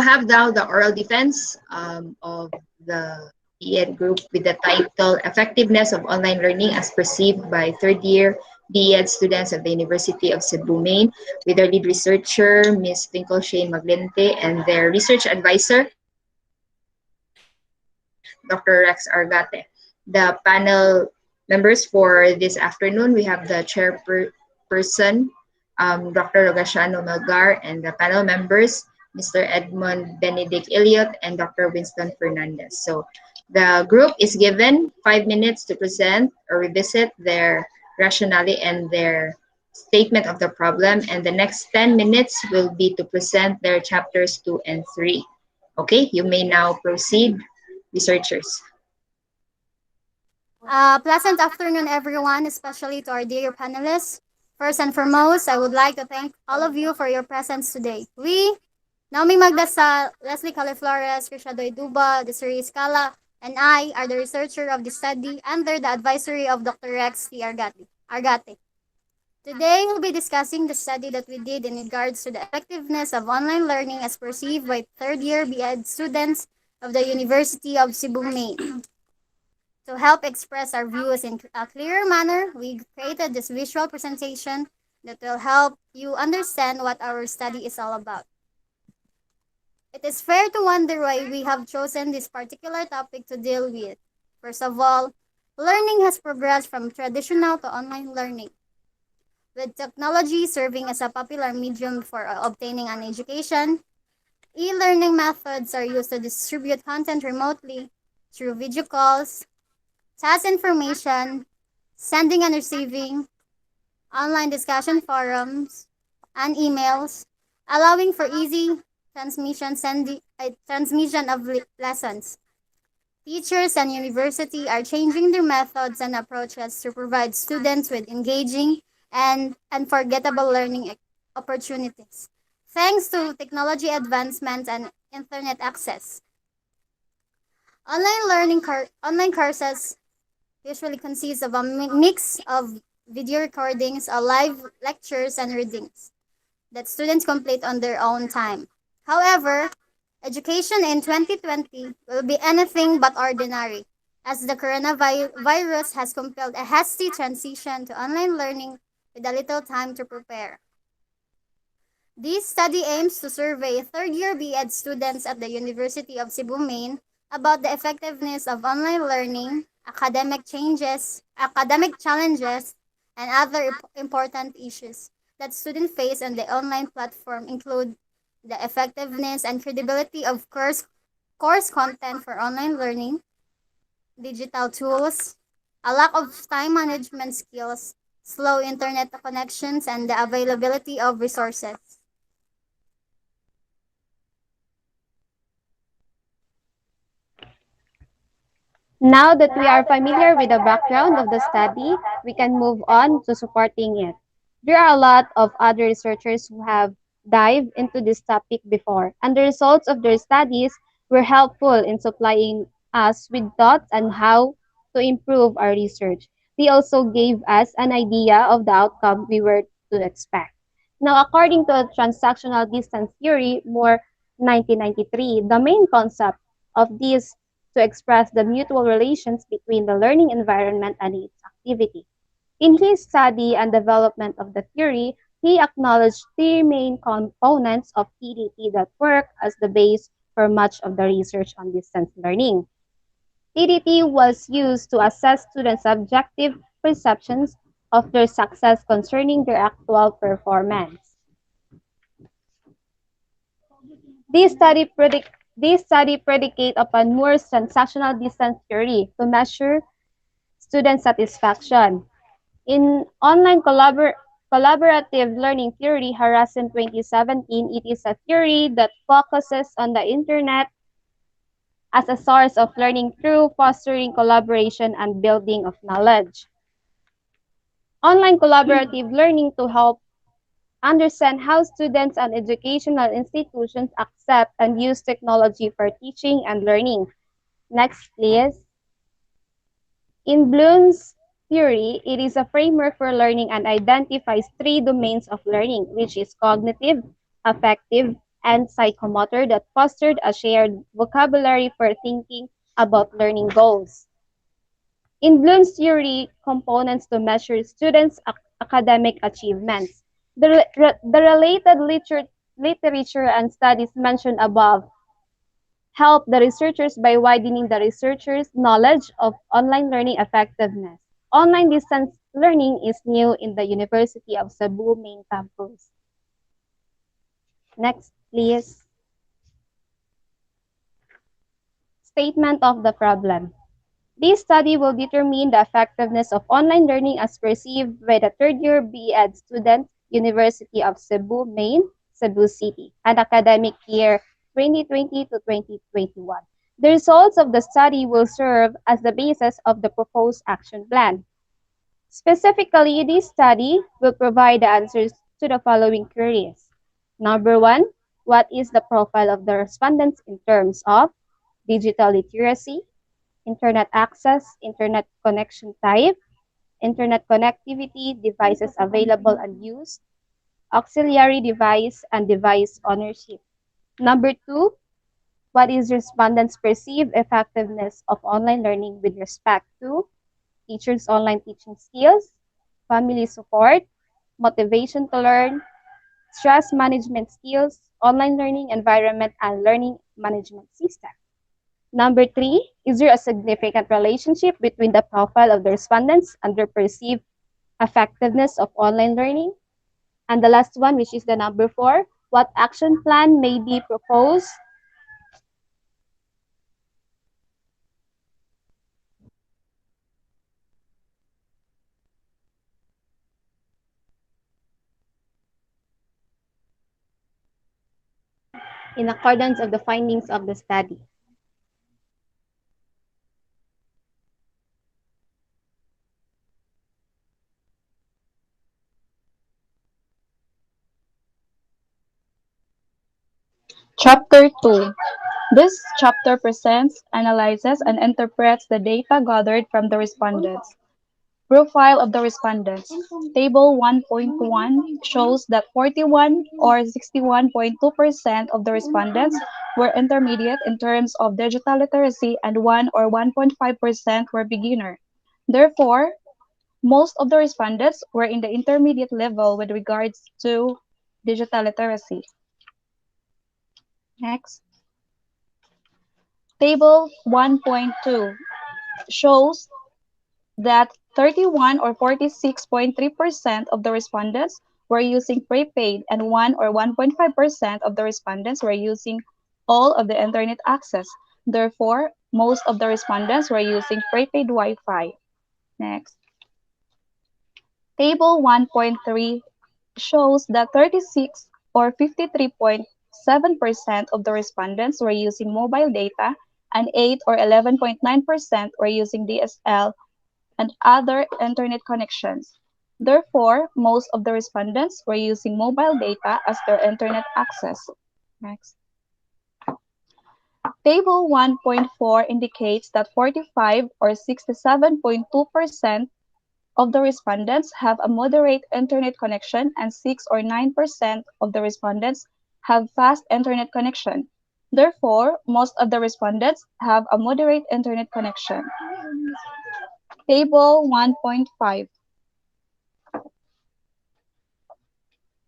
have now the oral defense of the BEd group with the title Effectiveness of Online Learning as Perceived by Third Year BEd Students of the University of Cebu, Maine, with their lead researcher, Ms. Finkelshane Maglente, and their research advisor, Dr. Rex Argate. The panel members for this afternoon, we have the chairperson, Dr. Rogasiano Melgar, and the panel members, Mr. Edmund Benedict Elliott and Dr. Winston Fernandez. So the group is given 5 minutes to present or revisit their rationale and their statement of the problem, and the next 10 minutes will be to present their chapters 2 and 3. Okay, you may now proceed, researchers. Pleasant afternoon, everyone, especially to our dear panelists. First and foremost, I would like to thank all of you for your presence today. We, Naomi Magdasal, Leslie Califlores, Rishadoy Duba, Desiree Scala, and I are the researcher of the study under the advisory of Dr. Rex T. Argate. Today, we'll be discussing the study that we did in regards to the effectiveness of online learning as perceived by third-year BEd students of the University of Cebu, Maine. To help express our views in a clearer manner, we created this visual presentation that will help you understand what our study is all about. It is fair to wonder why we have chosen this particular topic to deal with. First of all, learning has progressed from traditional to online learning, with technology serving as a popular medium for obtaining an education. E-learning methods are used to distribute content remotely through video calls, task information, sending and receiving, online discussion forums, and emails, allowing for easy transmission of lessons. Teachers and university are changing their methods and approaches to provide students with engaging and unforgettable learning opportunities. Thanks to technology advancements and internet access, online courses usually consists of a mix of video recordings, live lectures, and readings that students complete on their own time. However, education in 2020 will be anything but ordinary, as the coronavirus has compelled a hasty transition to online learning with a little time to prepare. This study aims to survey third-year BEd students at the University of Cebu, Maine about the effectiveness of online learning, academic challenges, and other important issues that students face on the online platform include the effectiveness and credibility of course content for online learning, digital tools, a lack of time management skills, slow internet connections, and the availability of resources. Now that we are familiar with the background of the study, we can move on to supporting it. There are a lot of other researchers who have dived into this topic before, and the results of their studies were helpful in supplying us with thoughts on how to improve our research. They also gave us an idea of the outcome we were to expect. Now, according to transactional distance theory, Moore 1993, the main concept of this to express the mutual relations between the learning environment and its activity. In his study and development of the theory, he acknowledged three main components of TDT that work as the base for much of the research on distance learning. TDT was used to assess students' subjective perceptions of their success concerning their actual performance. This study predicate upon Moore's transactional distance theory to measure student satisfaction. In online collaborative learning theory, Harrison 2017, it is a theory that focuses on the internet as a source of learning through fostering collaboration and building of knowledge. Online collaborative learning to help understand how students and educational institutions accept and use technology for teaching and learning. Next, please. In Bloom's theory, it is a framework for learning and identifies three domains of learning, which is cognitive, affective, and psychomotor that fostered a shared vocabulary for thinking about learning goals. In Bloom's theory, components to measure students' academic achievements. The related literature and studies mentioned above help the researchers by widening the researchers' knowledge of online learning effectiveness. Online distance learning is new in the University of Cebu main campus. Next, please. Statement of the problem. This study will determine the effectiveness of online learning as perceived by the third-year B.Ed student, University of Cebu, Maine, Cebu City, and academic year 2020 to 2021. The results of the study will serve as the basis of the proposed action plan. Specifically, this study will provide the answers to the following queries. Number one, what is the profile of the respondents in terms of digital literacy, internet access, internet connection type, internet connectivity, devices available and used, auxiliary device, and device ownership. Number two, what is respondents' perceived effectiveness of online learning with respect to teachers' online teaching skills, family support, motivation to learn, stress management skills, online learning environment, and learning management system. Number three, is there a significant relationship between the profile of the respondents and their perceived effectiveness of online learning? And the last one, which is the number four, what action plan may be proposed in accordance of the findings of the study? Chapter 2. This chapter presents, analyzes, and interprets the data gathered from the respondents. Profile of the respondents. Table 1.1 shows that 41 or 61.2% of the respondents were intermediate in terms of digital literacy and 1 or 1.5% were beginner. Therefore, most of the respondents were in the intermediate level with regards to digital literacy. Next. Table 1.2 shows that 31 or 46.3% of the respondents were using prepaid and 1 or 1.5% of the respondents were using all of the internet access. Therefore, most of the respondents were using prepaid Wi-Fi. Next. Table 1.3 shows that 36 or 53.7% of the respondents were using mobile data and 8 or 11.9% were using DSL and other internet connections. Therefore, most of the respondents were using mobile data as their internet access. Next. Table 1.4 indicates that 45 or 67.2% of the respondents have a moderate internet connection and 6 or 9% of the respondents have fast internet connection. Therefore, most of the respondents have a moderate internet connection. Table 1.5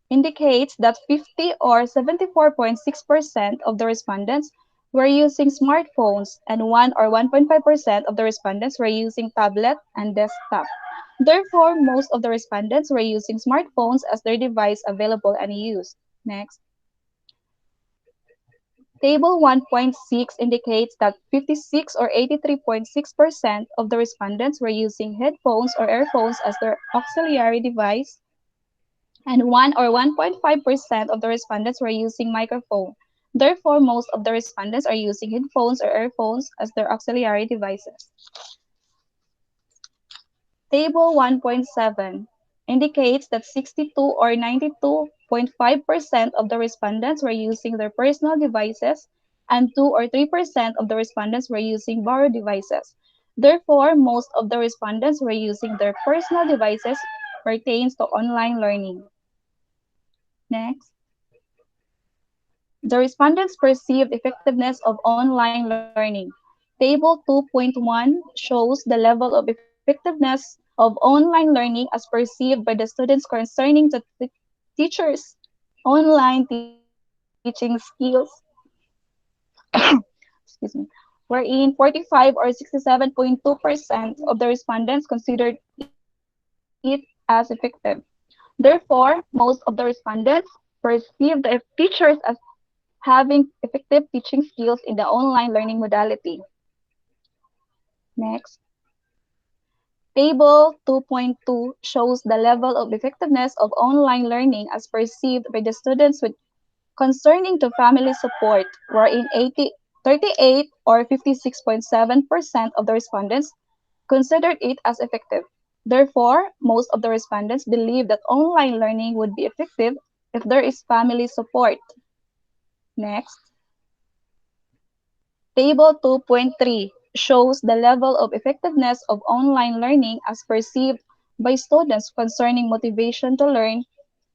indicates that 50 or 74.6% of the respondents were using smartphones and 1 or 1.5% of the respondents were using tablet and desktop. Therefore, most of the respondents were using smartphones as their device available and used. Next. Table 1.6 indicates that 56 or 83.6% of the respondents were using headphones or earphones as their auxiliary device, and 1 or 1.5% of the respondents were using microphone. Therefore, most of the respondents are using headphones or earphones as their auxiliary devices. Table 1.7 indicates that 62 or 92.5% of the respondents were using their personal devices and 2 or 3% of the respondents were using borrowed devices. Therefore, most of the respondents were using their personal devices pertains to online learning. Next. The respondents' perceived effectiveness of online learning. Table 2.1 shows the level of effectiveness of online learning as perceived by the students concerning the teachers' online teaching skills, excuse me, wherein 45 or 67.2% of the respondents considered it as effective. Therefore, most of the respondents perceive the teachers as having effective teaching skills in the online learning modality. Next, Table 2.2 shows the level of effectiveness of online learning as perceived by the students with concerning to family support, wherein 38 or 56.7% of the respondents considered it as effective. Therefore, most of the respondents believe that online learning would be effective if there is family support. Next, Table 2.3 shows the level of effectiveness of online learning as perceived by students concerning motivation to learn,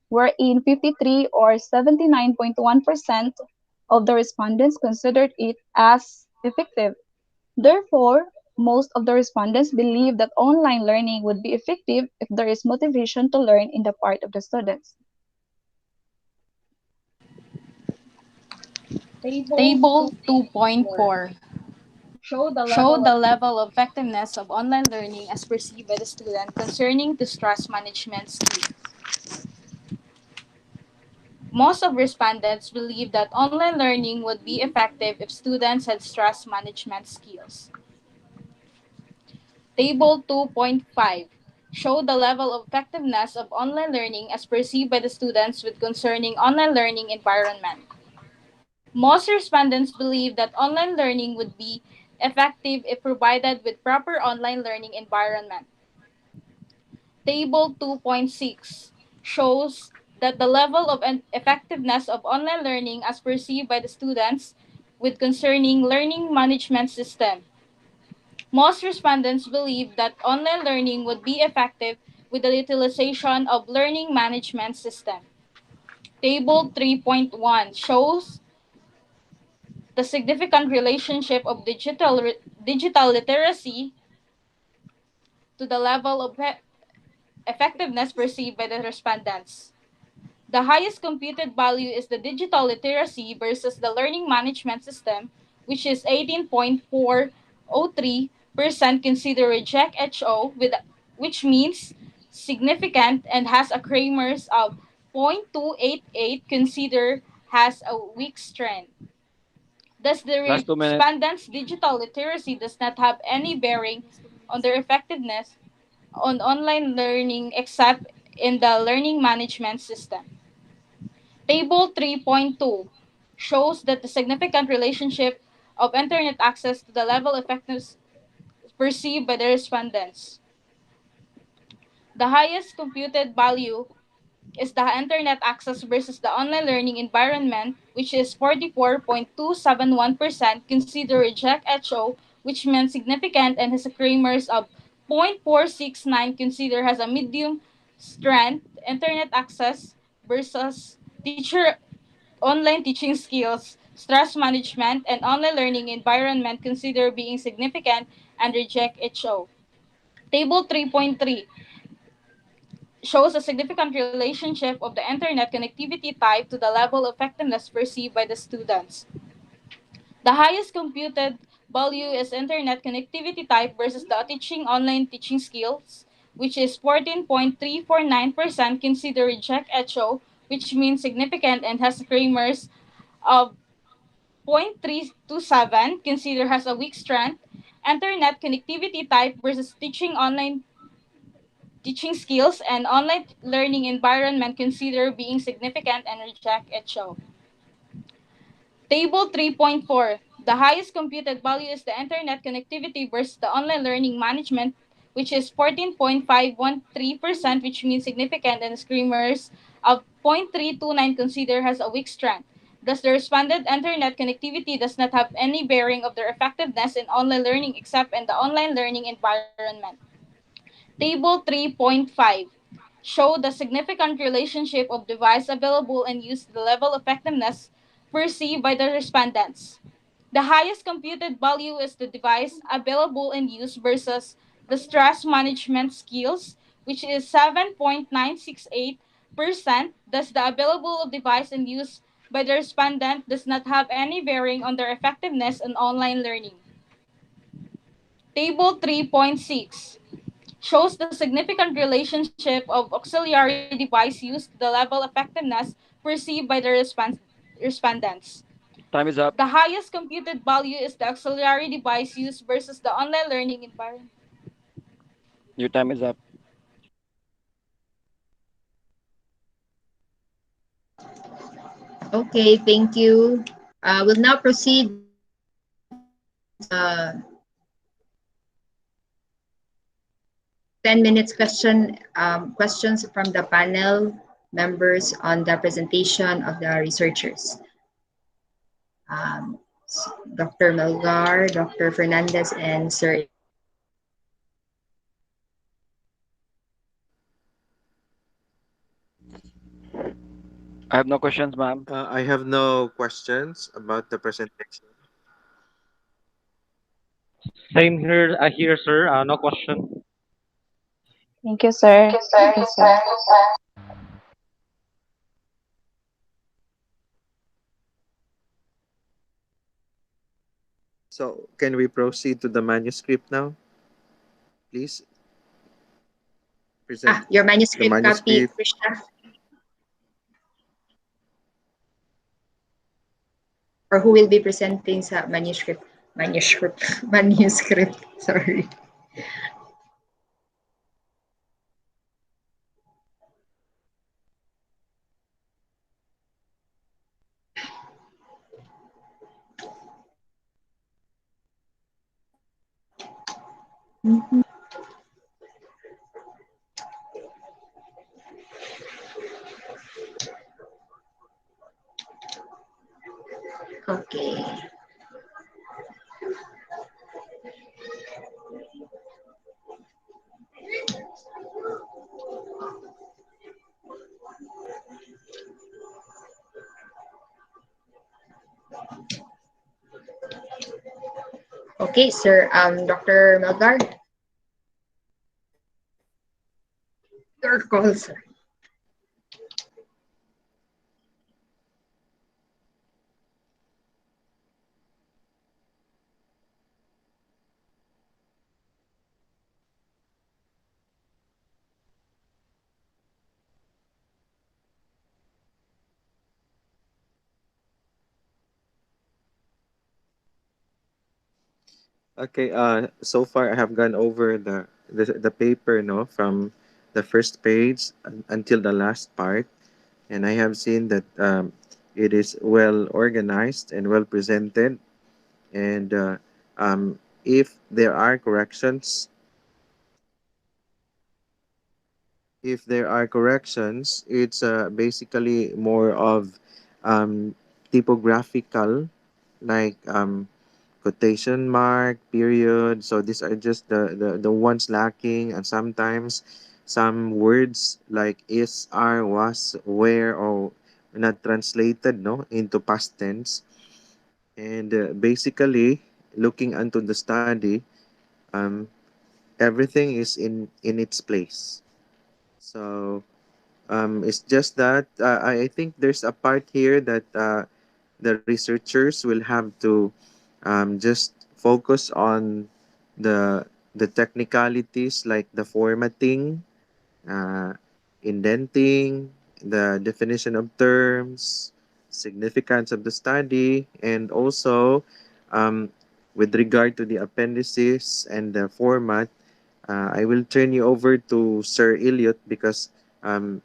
wherein 53 or 79.1% of the respondents considered it as effective. Therefore, most of the respondents believe that online learning would be effective if there is motivation to learn in the part of the students. Table 2.4 show the level of effectiveness of online learning as perceived by the student concerning the stress management skills. Most of respondents believe that online learning would be effective if students had stress management skills. Table 2.5 show the level of effectiveness of online learning as perceived by the students with concerning online learning environment. Most respondents believe that online learning would be effective if provided with proper online learning environment. Table 2.6 shows that the level of effectiveness of online learning as perceived by the students with concerning learning management system. Most respondents believe that online learning would be effective with the utilization of learning management system. Table 3.1 shows the significant relationship of digital literacy to the level of effectiveness perceived by the respondents. The highest computed value is the digital literacy versus the learning management system, which is 18.403% consider reject HO, which means significant and has a Kramer's of 0.288 consider has a weak strength. Thus, the Last 2 minutes. respondents' digital literacy does not have any bearing on their effectiveness on online learning except in the learning management system. Table 3.2 shows that the significant relationship of internet access to the level effectiveness perceived by the respondents. The highest computed value is the internet access versus the online learning environment, which is 44.271% consider reject HO, which means significant and has a Kramer's of 0.469 consider has a medium strength internet access versus teacher online teaching skills, stress management, and online learning environment consider being significant and reject HO. Table 3.3 shows a significant relationship of the internet connectivity type to the level of effectiveness perceived by the students. The highest computed value is internet connectivity type versus the teaching online teaching skills, which is 14.349% consider reject HO, which means significant and has Kramer's of 0.327 consider has a weak strength. Internet connectivity type versus teaching online teaching skills and online learning environment consider being significant and reject HO. Table 3.4. The highest computed value is the internet connectivity versus the online learning management, which is 14.513%, which means significant, and screamers of 0.329 consider has a weak strength. Thus, the responded internet connectivity does not have any bearing of their effectiveness in online learning except in the online learning environment. Table 3.5 show the significant relationship of device available and used the level effectiveness perceived by the respondents. The highest computed value is the device available in use versus the stress management skills, which is 7.968%. Thus, the available of device in use by the respondent does not have any bearing on their effectiveness in online learning. Table 3.6 shows the significant relationship of auxiliary device use to the level effectiveness perceived by the respondents. Time is up. The highest computed value is the auxiliary device used versus the online learning environment. Your time is up. Okay, thank you. We'll now proceed uh, 10 minutes questions from the panel members on the presentation of the researchers. Um, Dr. Melgar, Dr. Fernandez, and Sir. I have no questions, ma'am. I have no questions about the presentation. Same here, here, sir. No question. Thank you, sir. Thank you, sir. So, can we proceed to the manuscript now? Please present Your the manuscript copy, manuscript. Krishna, or who will be presenting sa manuscript, sorry. Mhm. Okay. Okay, sir. Dr. Melgar, your call, sir. Okay, so far I have gone over the paper, no, from the first page until the last part, and I have seen that it is well organized and well presented, and if there are corrections, it's basically more of typographical, like quotation mark, period. So these are just the ones lacking, and sometimes some words like is, are, was, where, or not translated, no, into past tense. And basically, looking into the study, um, everything is in its place. So it's just that I think there's a part here that the researchers will have to just focus on the the technicalities like the formatting, uh, indenting, the definition of terms, significance of the study, and also um, with regard to the appendices and the format. I will turn you over to Sir Elliot because um,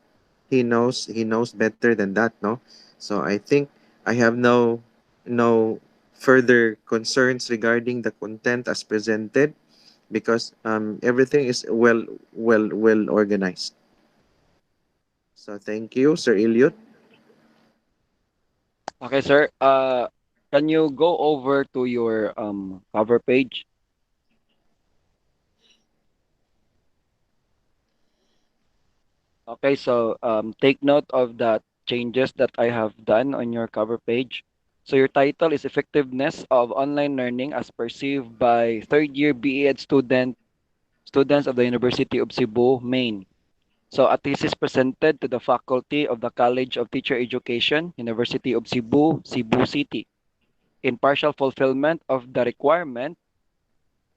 he knows better than that, no? So I think I have no further concerns regarding the content as presented because everything is well organized. So thank you, Sir Elliot. Okay, sir. Can you go over to your cover page? Okay, so take note of the changes that I have done on your cover page. So your title is Effectiveness of Online Learning as Perceived by Third Year BEd students of the University of Cebu, Maine. So a thesis presented to the faculty of the College of Teacher Education, University of Cebu, Cebu City, in partial fulfillment of the requirement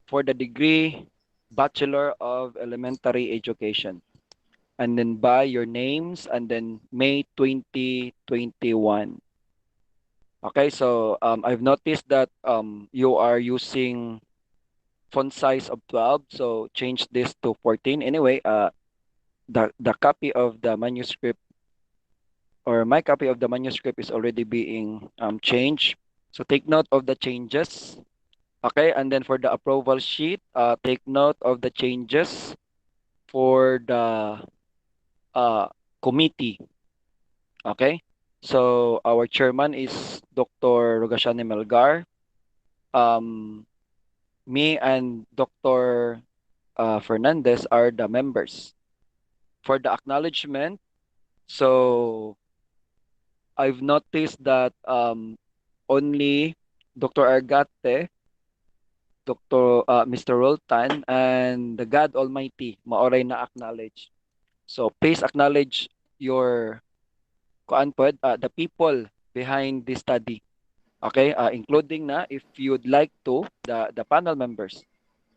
for the degree Bachelor of Elementary Education. And then by your names and then May 2021. Okay, so I've noticed that you are using font size of 12, so change this to 14. Anyway, the copy of the manuscript or my copy of the manuscript is already being changed. So take note of the changes. Okay, and then for the approval sheet, take note of the changes for the uh, committee. Okay, so our chairman is Dr. Rogashani Melgar. Um, Me and Dr. Fernandez are the members. For the acknowledgement, so I've noticed that only Dr. Argate, Dr. Mr. Roltan, and the God Almighty maoray na acknowledge. So please acknowledge your the people behind this study. Okay, including na if you'd like to the panel members,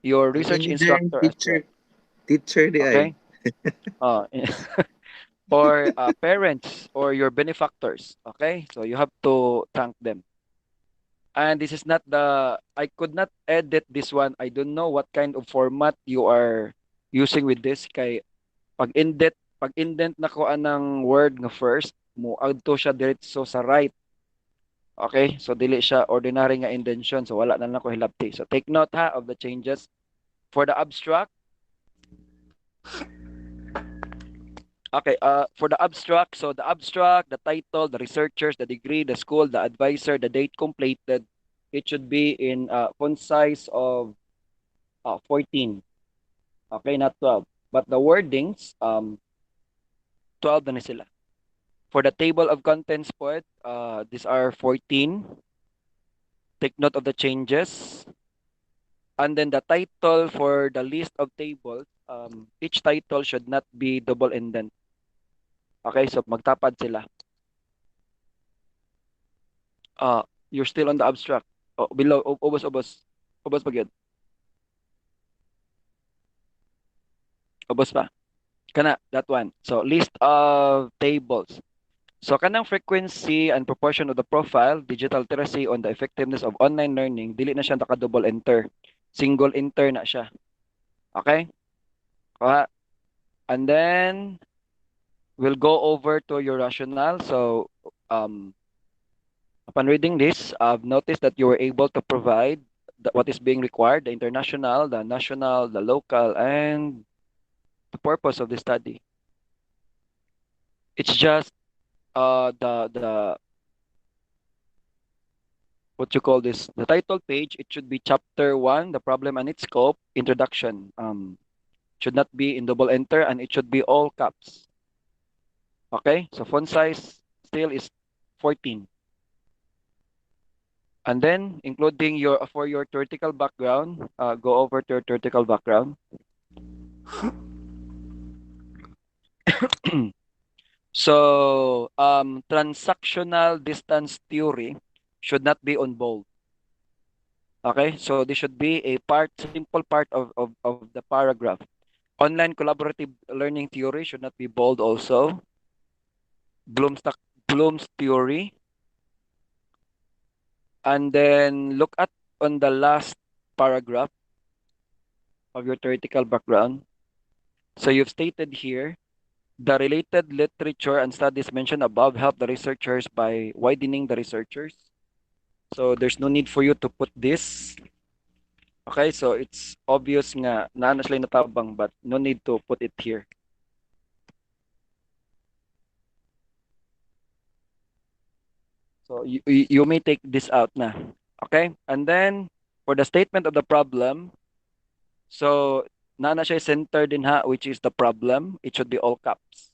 your Ang research ini dahil instructor as teacher, well. teacher di ay. Okay. Uh, or parents or your benefactors. Okay, so you have to thank them. And this is not I could not edit this one. I don't know what kind of format you are using with this. Kay pag indent na ko anang word nga first, mo adto siya diretso sa right. Okay, so dili siya ordinary nga indentation. So wala na lang ko hilabti. So take note ha of the changes. For the abstract, okay, for the abstract, so the abstract, the title, the researchers, the degree, the school, the advisor, the date completed, it should be in font size of 14. Okay, not 12. But the wordings, 12 na sila. For the table of contents po, these are 14. Take note of the changes. And then the title for the list of tables, each title should not be double indent. Okay, so magtapad sila. You're still on the abstract. Oh, below, ubos pa gyud. Ubos pa. Kana, that one. So, list of tables. So, kanang frequency and proportion of the profile, digital literacy on the effectiveness of online learning, dili na siya naka-double enter. Single enter na siya. Okay? And then, we'll go over to your rationale. So, upon reading this, I've noticed that you were able to provide what is being required, the international, the national, the local, and the purpose of the study. It's just the what you call this, the title page. It should be chapter 1, the problem and its scope, introduction. Should not be in double enter, and it should be all caps. Okay, so font size still is 14. And then, including for your theoretical background, go over to your theoretical background. So, transactional distance theory should not be on bold. Okay, so this should be a simple part of the paragraph. Online collaborative learning theory should not be bold also. Bloom's theory. And then look at on the last paragraph of your theoretical background. So you've stated here, the related literature and studies mentioned above help the researchers by widening the researchers. So there's no need for you to put this. Okay, so it's obvious nga na sila natabang, but no need to put it here. So you may take this out na. Okay? And then for the statement of the problem, so na siya centered din ha, which is the problem. It should be all caps.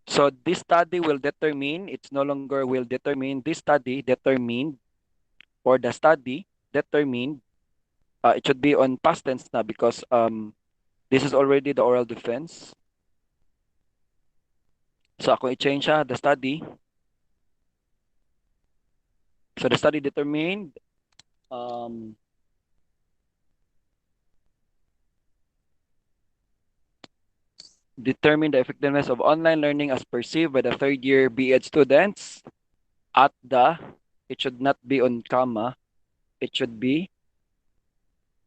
So this study will determine, it's no longer will determine, this study determined, or the study determined, it should be on past tense na because this is already the oral defense. So ako i-change siya, the study. So the study determined determine the effectiveness of online learning as perceived by the third year BEd students at the, it should not be on comma, it should be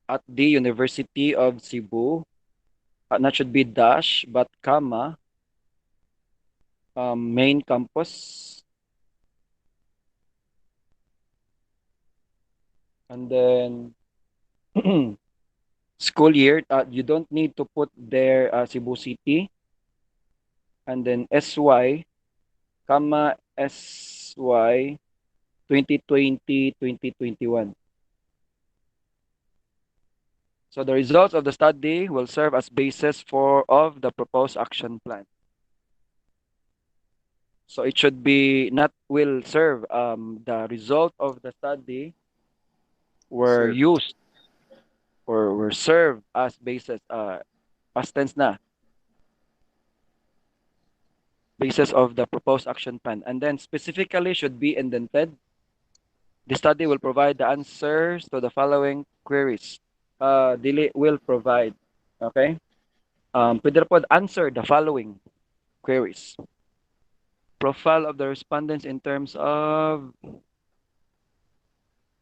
at the University of Cebu, not should be dash, but comma, main campus, and then school year, you don't need to put there Cebu City, and then SY, comma, SY 2020-2021. So the results of the study will serve as basis of the proposed action plan. So it should be not will serve the result of the study were Sir. used or were served as basis past tense na basis of the proposed action plan, and then specifically should be indented. The study will provide the answers to the following queries. Dili will provide, okay? Pwede na po answer the following queries. Profile of the respondents in terms of,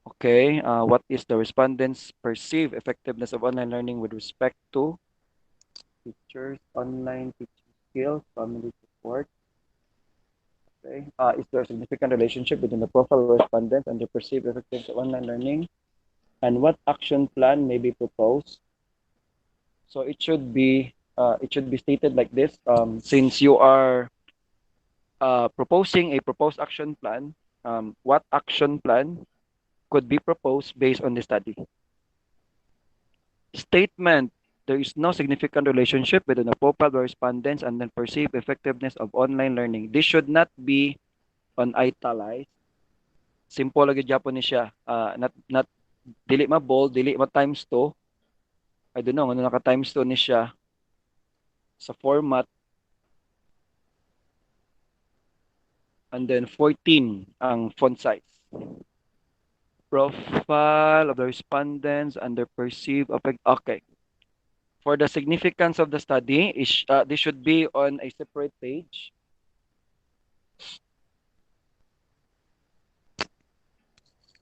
okay, what is the respondents' perceived effectiveness of online learning with respect to teachers, online teaching skills, family support. Okay. Is there a significant relationship between the profile of respondents and the perceived effectiveness of online learning? And what action plan may be proposed? So it should be stated like this. Since you are proposing a proposed action plan, what action plan could be proposed based on the study? Statement: there is no significant relationship between the profile of respondents and the perceived effectiveness of online learning. This should not be on italicized. Simple lagi Japan siya. Not dili ma bold, dili ma times 2. I don't know ano naka times 2 ni siya sa format. And then 14 ang font size. Profile of the respondents and their perceived effect. Okay. For the significance of the study, this should be on a separate page.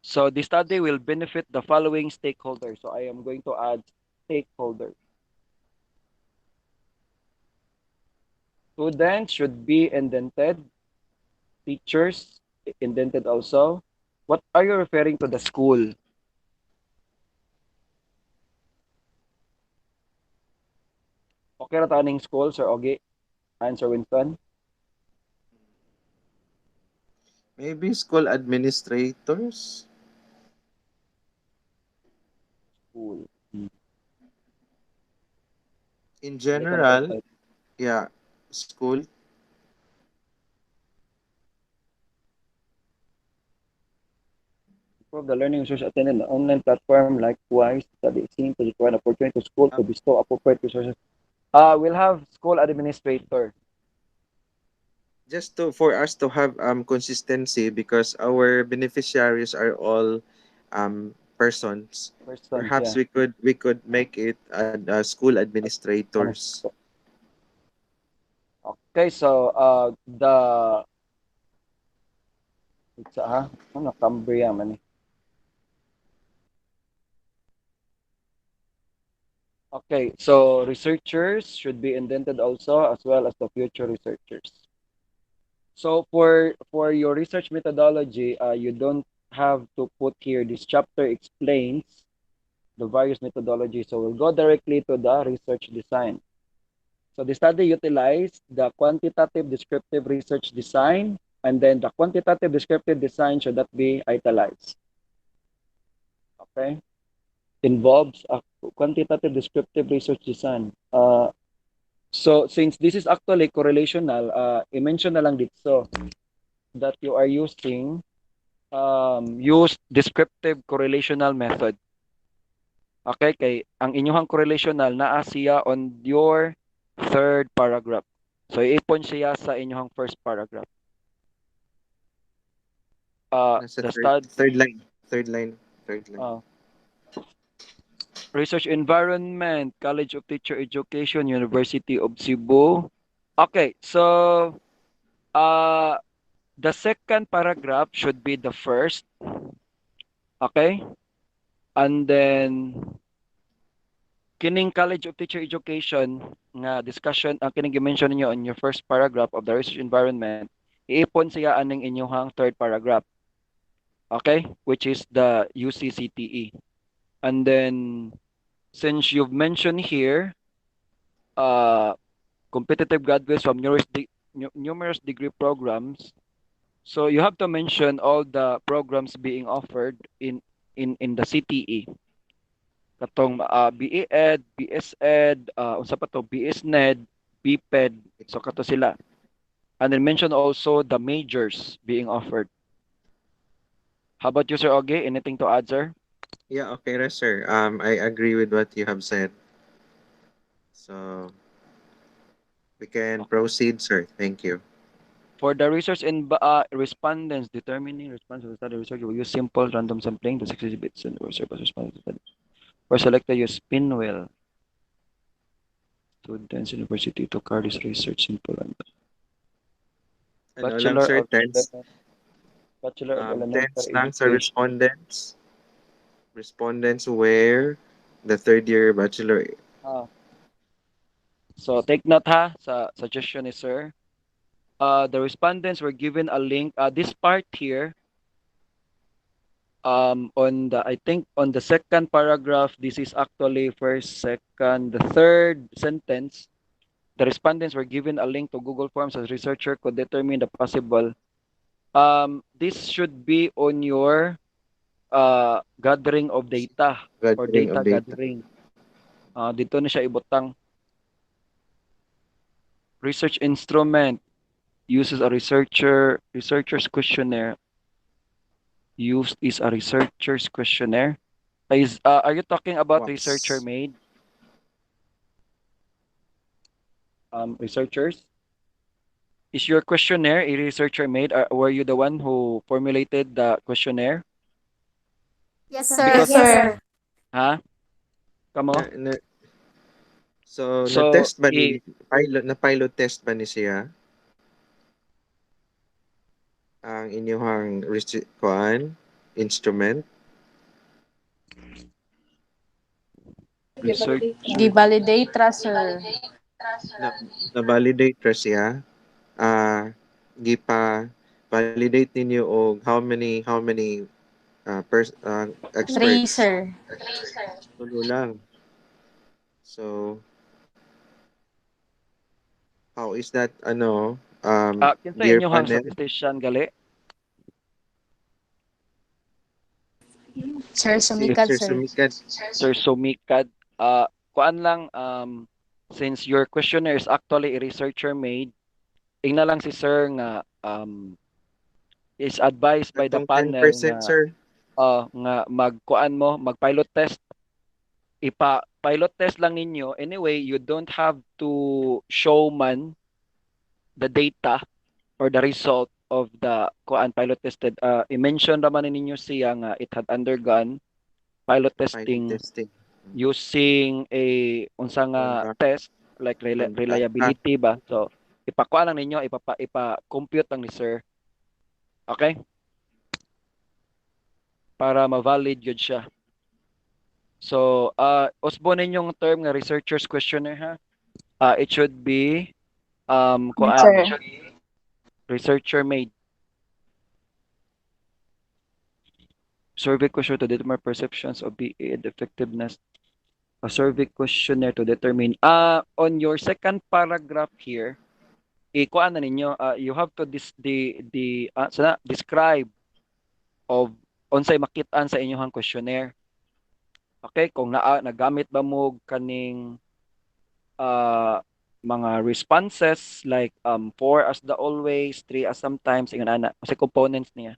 So the study will benefit the following stakeholders. So I am going to add stakeholders. Students should be indented. Teachers indented also. What are you referring to the school? Okay na taning school, Sir Ogie and Sir Winston? Maybe school administrators. School. In Hindi ka general, nakapag- yeah, school. Improve the learning resource attended an online platform likewise study seem to require an opportunity to school to bestow appropriate resources. We'll have school administrator. Just to for us to have consistency because our beneficiaries are all persons. Persons, Perhaps yeah. we could make it school Ano, administrators. okay, so it's ano Cambria man eh. Okay, so researchers should be indented also as well as the future researchers. So for your research methodology, you don't have to put here this chapter explains the various methodologies. So we'll go directly to the research design. So the study utilized the quantitative descriptive research design, and then the quantitative descriptive design should not be italicized. Okay? Involves a quantitative descriptive research design. So since this is actually correlational, i-mention na lang dito that you are using use descriptive correlational method. Okay, kay ang inyong correlational naa siya on your third paragraph. So iipon siya sa inyong first paragraph. Nasa The third, stud third line. Third line. Third line. Research environment, College of Teacher Education, University of Cebu. Okay, so the second paragraph should be the first. Okay? And then kining College of Teacher Education nga discussion ang kining gi-mention niyo on your first paragraph of the research environment, iipon siya aning inyong third paragraph. Okay? Which is the UCCTE. And then since you've mentioned here competitive graduates from numerous degree programs, so you have to mention all the programs being offered in the CTE. Katong BA Ed, BS Ed, unsa pa to, BS Ned, BPED, so kato sila. And then mention also the majors being offered. How about you, Sir Ogie? Anything to add, sir? Yeah, okay, sir. I agree with what you have said. So we can proceed, sir. Thank you. For the research and respondents, determining response to the study research, you will use simple random sampling to 60 bits and research response to the study. For selected, use Pinwheel. Students, university to carry this research simple and Ano lang, Bachelor sir? of Tense. Bachelor of Tense Elementary lang sa Education. respondents. Respondents where the third year bachelor. So take note ha sa suggestion ni sir. The respondents were given a link. This part here, on the I think on the second paragraph, this is actually first, second, the third sentence. The respondents were given a link to Google Forms as researcher could determine the possible. This should be on your gathering of data or Gathering data of data. gathering. Dito na siya ibutang. Research instrument uses a researcher's questionnaire. Used is a researcher's questionnaire. Are you talking about Wax. researcher made? Researchers? Is your questionnaire a researcher made? Were you the one who formulated the questionnaire? Yes, sir. Because- Yes, sir. Ha? Kamo? So, So, na-test ba ni pilot test ba ni siya? Ang inyong instrument? Research. Gi-validate ra, sir. Na-validate ra siya? Gipa-validate ninyo og how many experts? 3, sir. Tulo lang. So, how is that, Kinsa dear inyong panel? statistician gali? Sir, sumikad, Sir sir. Sumikad. Sir Sumikad. Kuan lang, since your questionnaire is actually a researcher made, ingna lang si sir nga is advised by the Atong panel 10%, nga sir. nga mag-pilot test. Pilot test lang ninyo. Anyway, you don't have to show man the data or the result of the pilot tested. I-mention naman ninyo siya nga it had undergone pilot testing Pilot testing. using a unsa nga Conduct. test like Conduct. reliability ba. So ipakuha lang ninyo, ipa-compute lang ni sir. Okay? Para ma-valid yun siya. So, usbo ninyong term nga researcher's questionnaire ha. It should be Sir. researcher made. Survey questionnaire to determine perceptions of BA and effectiveness. A survey questionnaire to determine. On your second paragraph here, kuan na ninyo, you have to describe of unsay makit-an sa inyong questionnaire. Okay, kung nagamit ba mo kaning mga responses like 4 as the always, 3 as sometimes, ingon ana kasi components niya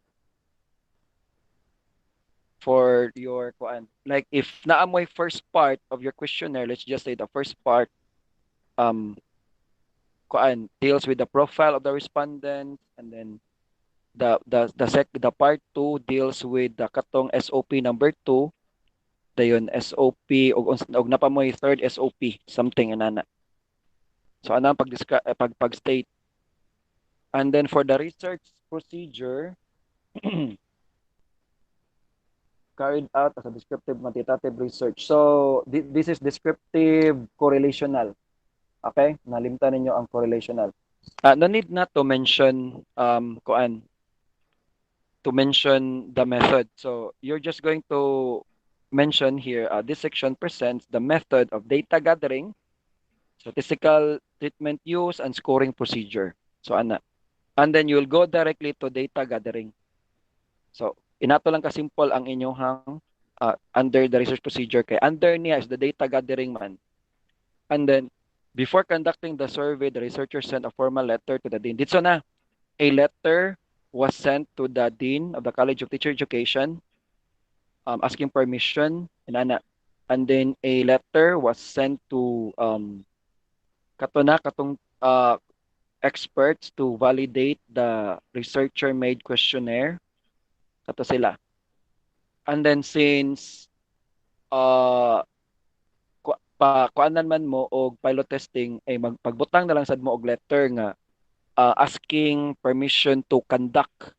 for your kuan. Like if naamoy first part of your questionnaire, let's just say the first part um kuan deals with the profile of the respondent, and then the part 2 deals with the katong SOP number 2, dayon SOP og napamoy third SOP something inana. So ana pag state. And then for the research procedure carried out as a descriptive quantitative research. So this is descriptive correlational. Okay? Nalimtan ninyo ang correlational. No need na to mention to mention the method. So you're just going to mention here this section presents the method of data gathering, statistical treatment use, and scoring procedure. So ana. And then you'll go directly to data gathering. So inato lang ka simple ang inyong under the research procedure kay under niya is the data gathering man. And then before conducting the survey, the researcher sent a formal letter to the dean. Dito na, a letter was sent to the dean of the College of Teacher Education asking permission and ana. And then a letter was sent to katong experts to validate the researcher made questionnaire. Kato sila. And then since kuanan man mo og pilot testing ay pagbutang na lang sad mo og letter nga asking permission to conduct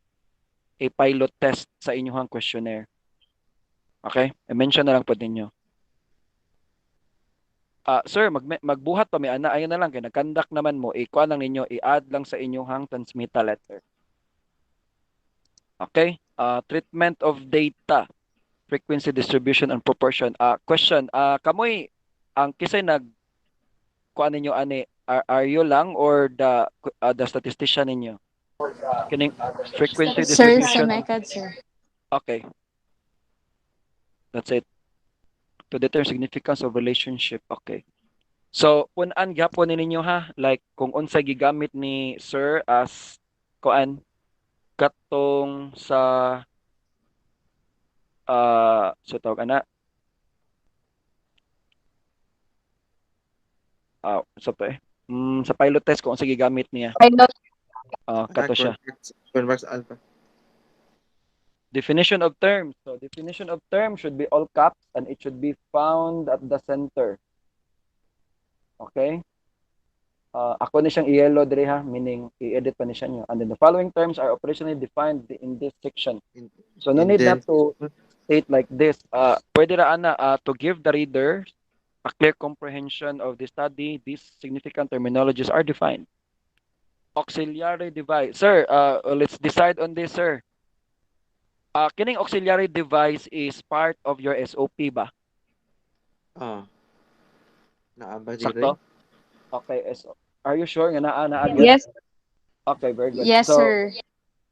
a pilot test sa inyong questionnaire. Okay? I-mention na lang po ninyo. Sir, magbuhat pa may ana ayon na lang kay nag-conduct naman mo, kuan lang ninyo, i-add lang sa inyong transmitter letter. Okay? Treatment of data, frequency, distribution, and proportion. Question, kamoy ang kisay kuan ninyo ani, are you lang or the statistician ninyo? Kining frequency, Sir, distribution. sir. Okay. That's it. To determine significance of relationship. Okay. So, punan gyapon ninyo ha, like kung unsa gigamit ni sir as kuan katong sa so tawag ana sa sa pilot test kung unsa gigamit niya. Kato siya. Convex alpha. Definition of terms. So definition of terms should be all caps and it should be found at the center. Okay? Ako ni siyang i-yellow dire ha, meaning i-edit pa ni siya niyo. And then the following terms are operationally defined in this section. So no need na to state like this. Pwede ra ana to give the reader a clear comprehension of the study, these significant terminologies are defined. Auxiliary device. Sir, let's decide on this, sir. Kining auxiliary device is part of your SOP ba? Naaba Sakto? Okay, are you sure nga naa Yes. Okay, very good. Yes, So, sir.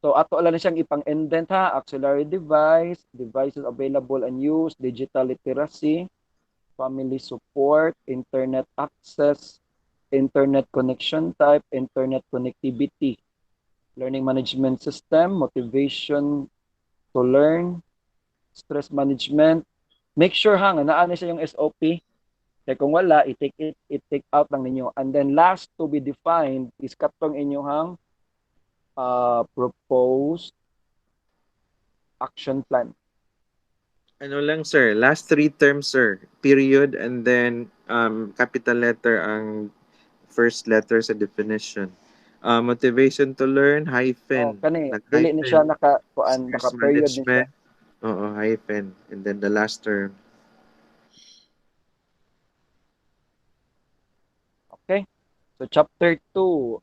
So ato lang siyang ipang-indent ha, auxiliary device, devices available and used, digital literacy, family support, internet access, internet connection type, internet connectivity, learning management system, motivation to learn, stress management. Make sure ha nga naa siya yung SOP. Kaya kung wala, i-take out lang ninyo. And then last to be defined is katong inyong proposed action plan. Ano lang sir, last 3 terms sir, period and then capital letter ang first letter sa definition. Motivation to learn, hyphen. Kani, dili ni siya naka-period ni siya. Oo, hyphen. And then the last term. Okay? So chapter 2,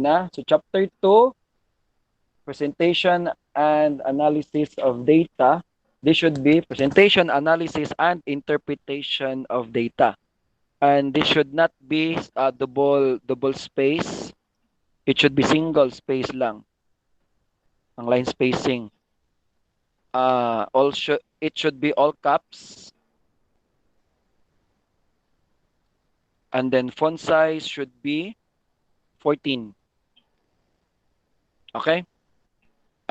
na. So chapter 2, presentation and analysis of data. This should be presentation, analysis, and interpretation of data. And this should not be double space. It should be single space lang. Ang line spacing. Also, it should be all caps. And then font size should be 14. Okay?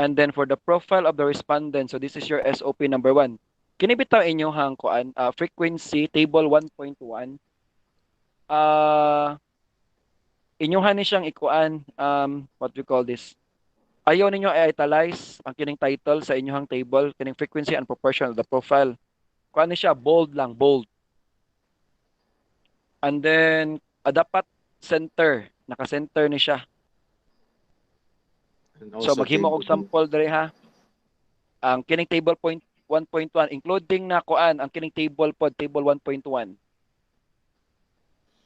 And then for the profile of the respondent, so this is your SOP number 1. Kini bitaw inyong kuan frequency table 1.1. Inyuhan ni siyang ikuan what we call this. Ayaw ninyo i-italize ang kining title sa inyong table, kining frequency and proportion of the profile. Kuan ni siya bold lang, bold. And then dapat center, naka-center ni siya. And So also maghimo table og sample diri ha. Ang kining table 1.1 including na kuan ang kining table pod table 1.1.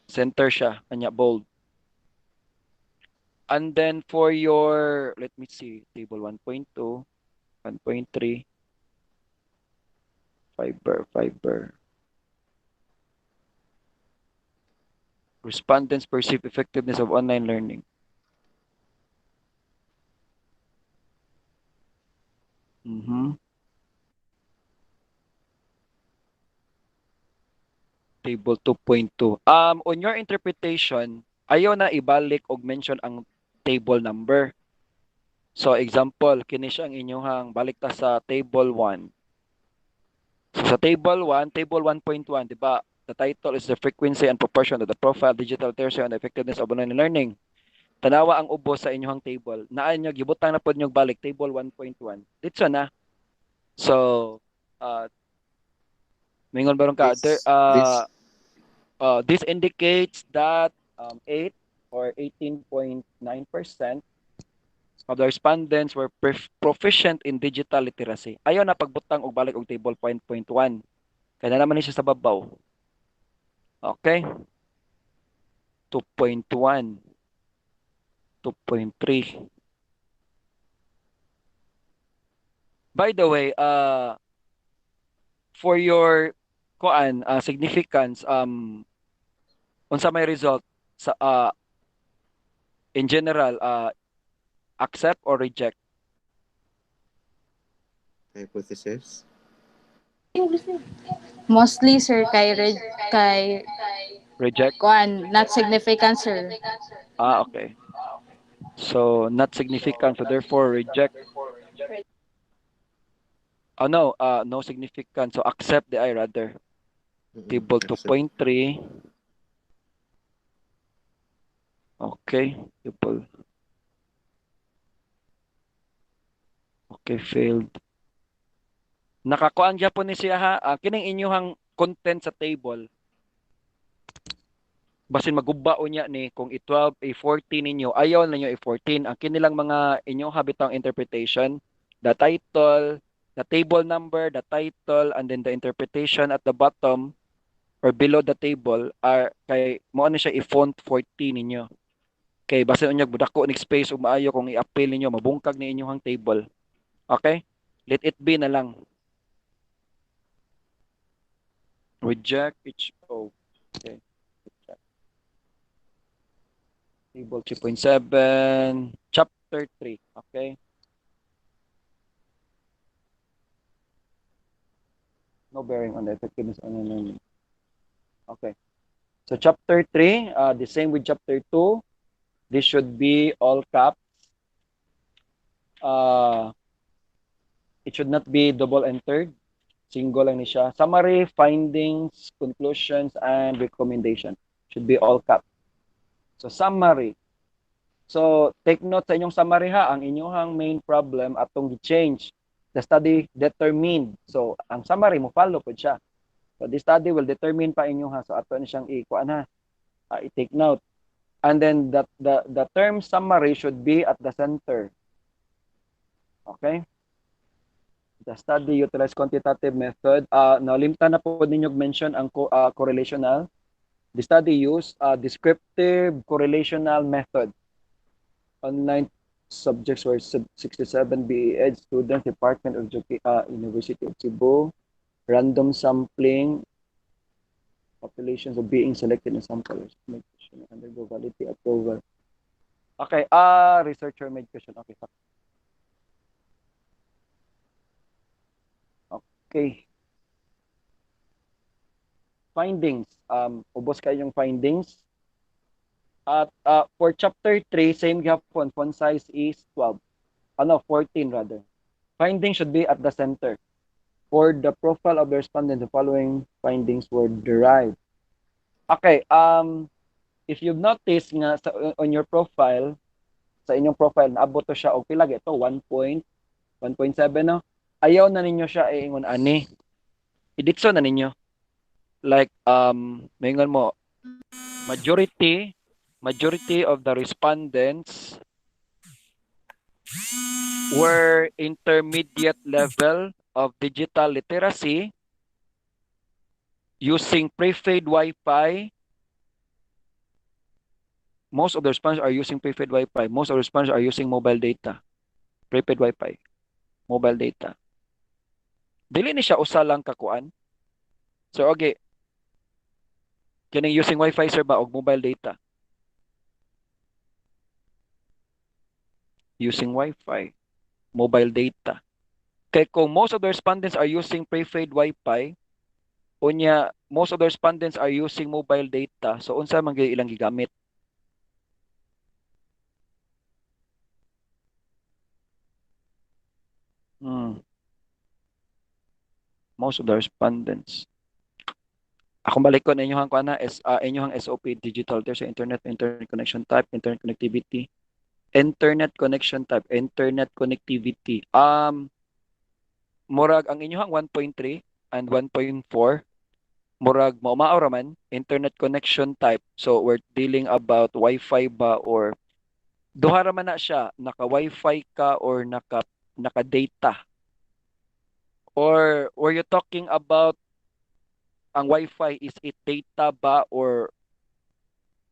Center siya, kanya bold. And then for your, let me see, table 1.2, 1.3, fiber. Respondents perceive effectiveness of online learning. Table 2.2. On your interpretation, ayaw na ibalik og mention ang table number. So example, kini siya ang inyong balik ta sa table 1. So sa table 1, table 1.1, di ba? The title is the frequency and proportion of the profile, digital literacy, and effectiveness of online learning. Tanawa ang ubos sa inyong table. Naan nyo, gibutang na po nyo balik, table 1.1. Dito na. So, mingon baron ka, this indicates that 8 or 18.9% of the respondents were proficient in digital literacy. Ayaw na pagbutang og balik og table 1.1. Kaya naman siya sa babaw. Okay? 2.1. 2.3. By the way, for your significance, unsa may result sa in general, accept or reject? Hypothesis. Mostly sir kay Reject? kuan not significant sir. Okay. So, not significant. So, therefore, reject. No, no significant. So, accept the I rather. Table Accept. 2.3. Okay. Table. Okay, failed. Nakakuan gyapon ni siya ha. Kining inyong content sa table. Basin magubaon niya ni kung i-12, i-14 ninyo, ayaw na ninyo i-14. Ang kinilang mga inyong habitang interpretation, the title, the table number, the title, and then the interpretation at the bottom or below the table are kay mo ano siya i-font 14 ninyo. Kay basin unyag budako nig space ug maayo kung i-appeal ninyo mabungkag ni inyong table. Okay? Let it be na lang. Reject each O. Okay. Table 3.7, chapter 3. Okay. No bearing on the effectiveness on learning. Okay. So chapter 3, the same with chapter 2. This should be all caps. It should not be double entered. Single lang ni siya. Summary, findings, conclusions, and recommendation. Should be all caps. So summary. So take note sa inyong summary ha, ang inyong main problem atong gi-change. The study determined. So ang summary mo follow po siya. So the study will determine pa inyong ha. So ato na siyang i-kuan ha. I-take note. And then the term summary should be at the center. Okay? The study utilized quantitative method. Nalimtan na po ninyo mention ang correlational. The study used descriptive correlational method. Online subjects were 67 BE Ed students, Department of University of Cebu. Random sampling. Populations of being selected in samples. Undergo validity approval. Okay, researcher made question. Okay, okay. findings. Ubos kayo yung findings. At for chapter 3, same gapon, font size is 12. 14 rather. Findings should be at the center. For the profile of the respondent, the following findings were derived. Okay, if you've noticed nga on your profile, sa inyong profile, naabot to siya, o pila ito, 1.7, no? Ayaw na ninyo siya ingon ani. Iditso na ninyo. Like, mayingon mo, majority of the respondents were intermediate level of digital literacy using prepaid Wi-Fi. Most of the respondents are using prepaid Wi-Fi. Most of the respondents are using mobile data. Prepaid Wi-Fi. Mobile data. Dili ni siya usa lang kakuan. So, okay. Kining using Wi-Fi, sir, ba? O mobile data? Using Wi-Fi. Mobile data. Kaya kung most of the respondents are using prepaid Wi-Fi, unya, most of the respondents are using mobile data, so unsa man gyud ilang gigamit? Most of the respondents. Akong balikon inyong kuana is inyong SOP digital there's internet connection type, internet connectivity. Internet connection type, internet connectivity. Murag ang inyong 1.3 and 1.4 murag mao raman internet connection type. So we're dealing about Wi-Fi ba or duha raman na siya, naka Wi-Fi ka or naka data. Or were you talking about ang Wi-Fi, is it data ba or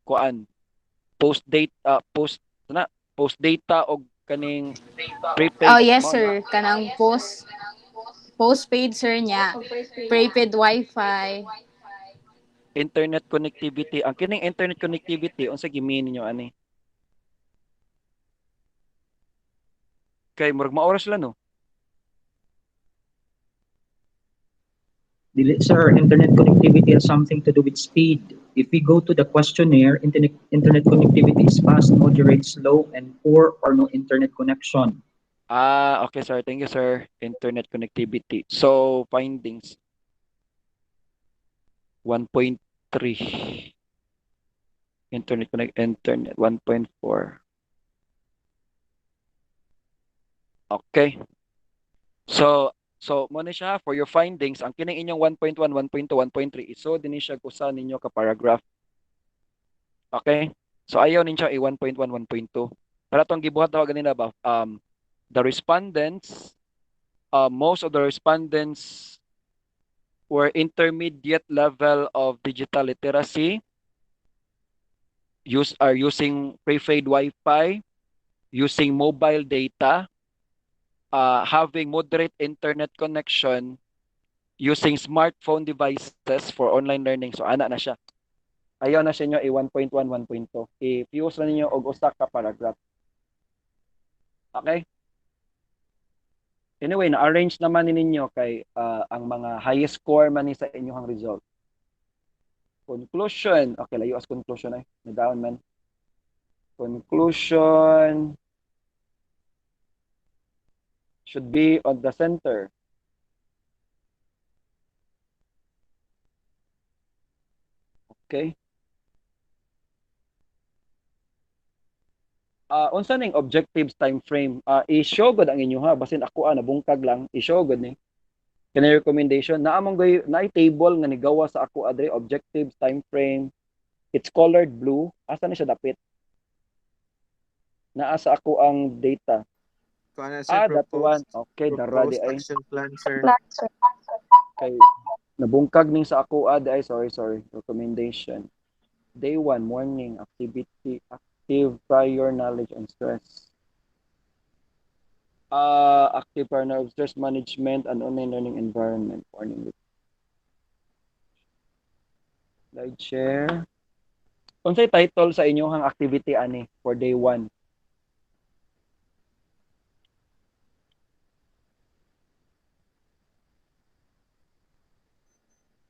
kuan? Post data o kaning prepaid? Oh, yes, sir. Kanang postpaid, sir, niya. Prepaid Wi-Fi. Internet connectivity. Ang kining internet connectivity, unsa gimin ninyo ani? Kay murag maoras lang no. Sir, internet connectivity has something to do with speed. If we go to the questionnaire, internet connectivity is fast, moderate, slow, and poor or no internet connection. Okay, sir. Thank you, sir. Internet connectivity. So, findings. 1.3. Internet 1.4. Okay. So mo na siya for your findings. Ang kining inyong 1.1, 1.2, 1.3 iso din siya kusa ninyo ka paragraph. Okay? So ayaw ninyo i 1.1, 1.2. Para tong gibuhat daw ganina ba the respondents, most of the respondents were intermediate level of digital literacy, are using prepaid Wi-Fi, using mobile data, having moderate internet connection, using smartphone devices for online learning. So ana na siya. Ayaw na siya nyo i 1.1, 1.2. I-fuse na ninyo og usa ka paragraph. Okay? Anyway, na-arrange naman ninyo kay ang mga highest score man ni sa inyong result. Conclusion. Okay, layo as conclusion ay. Nadaon man. Conclusion should be on the center. Okay? Unsa ning objectives time frame? I-show gud ang inyo ha, basin ako nabungkag lang, i-show gud ni. Kani recommendation na among na table nga nigawa sa ako adre objectives time frame. It's colored blue. Asa ni siya dapit? Naa sa ako ang data. That one. Okay, daradi ay. Action plan, sir. Okay. Nabungkag ning sa ako ay sorry. Recommendation. Day 1 morning activity, active prior knowledge and stress. Active prior knowledge, stress management and online learning environment. Morning. Slide share. Unsay title sa inyong activity ani for day 1?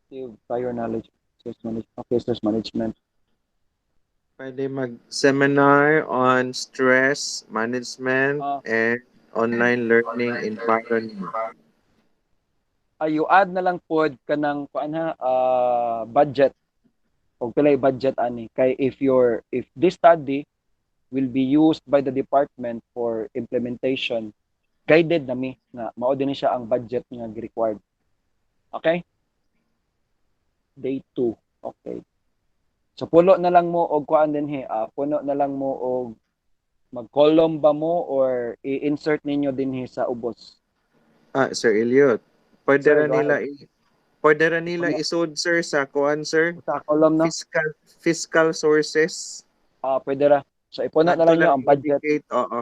Active prior knowledge. Resource management. Pwede mag-seminar on stress management Ah, and online learning environment. you add na lang pod kanang kuan ha, budget og pila yung budget ani kay if this study will be used by the department for implementation, guided na mi nga mao din siya ang budget nga required. Okay? Day 2. Okay. So puno na lang mo og kuan din puno na lang mo og mag-column ba mo or i-insert ninyo din sa ubos. Sir Elliot, pwede Sir, ra go nila ahead. pwede ra nila isud sir sa kuan sir, Sa column no? fiscal sources. Pwede ra. So ipuno na Ato lang nyo lang ang budget. indicate, oo.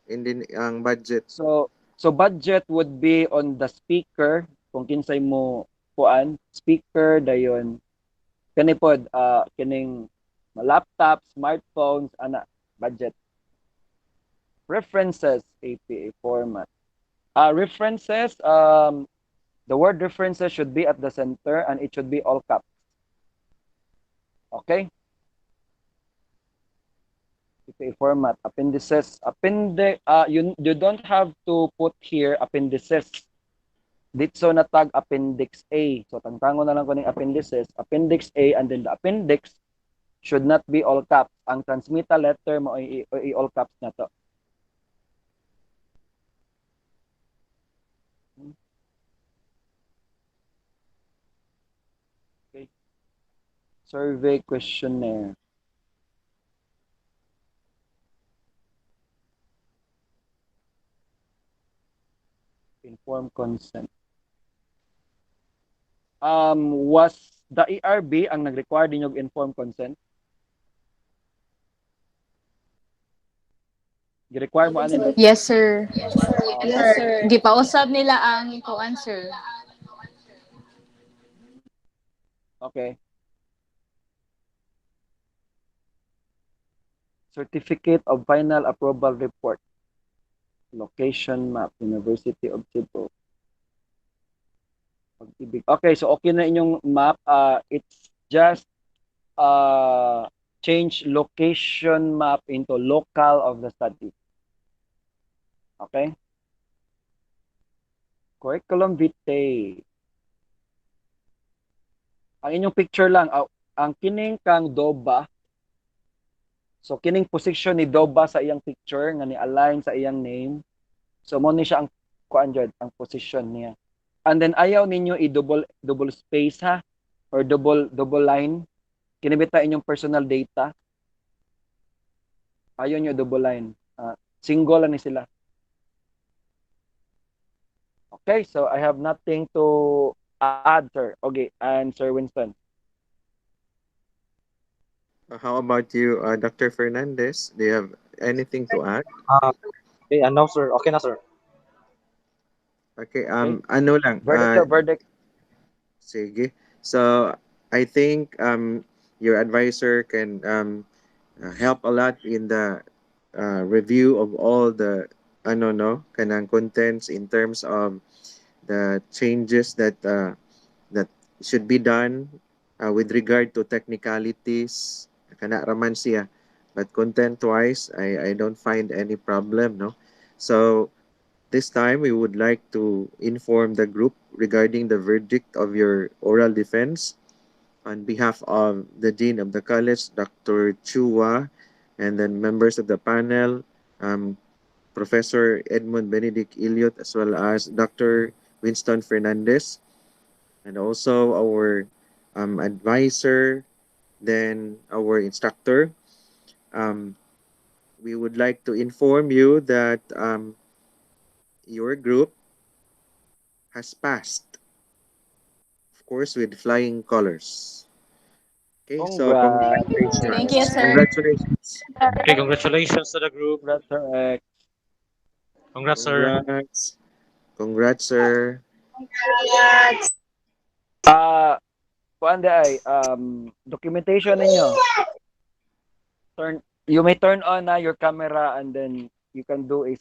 Hindi ang budget. So budget would be on the speaker kung kinsay mo kuan, speaker dayon kani pod kining laptop, smartphones ana budget. References APA format. References the word references should be at the center and it should be all caps. Okay? APA format, appendices, you don't have to put here appendices. Dito na tag appendix A. So tangtango na lang ko ning appendices, appendix A, and then the appendix should not be all caps. Ang transmittal letter mo ay all caps na to. Okay. Survey questionnaire. Informed consent. Was the ERB ang nag-require din yung informed consent? Gi-require mo ano? Yes, sir. Yes, sir. Gipausab nila ang kuan, sir. Okay. Certificate of Final Approval Report. Location map, University of Cebu. Okay, so okay na inyong map. It's just change location map into local of the study. Okay? Curriculum vitae. Ang inyong picture lang, ang kining kang Doba. So kining position ni Doba sa iyang picture nga ni align sa iyang name. So mo ni siya ang kuan jud ang position niya. And then ayaw ninyo i-double space ha or double line. Kinibita inyong personal data. Ayaw nyo double line. Single lang ni sila. Okay, so I have nothing to add, sir. Okay, and Sir Winston. How about you, Dr. Fernandez? Do you have anything to add? Okay, no, sir. Okay na, sir. Okay, ano lang. Verdict. Sige. So, I think your advisor can help a lot in the review of all the kanang contents in terms of the changes that should be done with regard to technicalities. Kana raman siya. But content-wise, I don't find any problem, no? So, this time, we would like to inform the group regarding the verdict of your oral defense on behalf of the Dean of the College, Dr. Chua, and then members of the panel, Professor Edmund Benedict Elliot, as well as Dr. Winston Fernandez, and also our advisor, then our instructor. We would like to inform you that your group has passed, of course, with flying colors. Okay, so congratulations. Thank you, sir. Congratulations. Okay, congratulations to the group. Congrats, Sir X. Congrats, sir. Congrats, sir. Kuan ay documentation ninyo. You may turn on your camera and then you can do a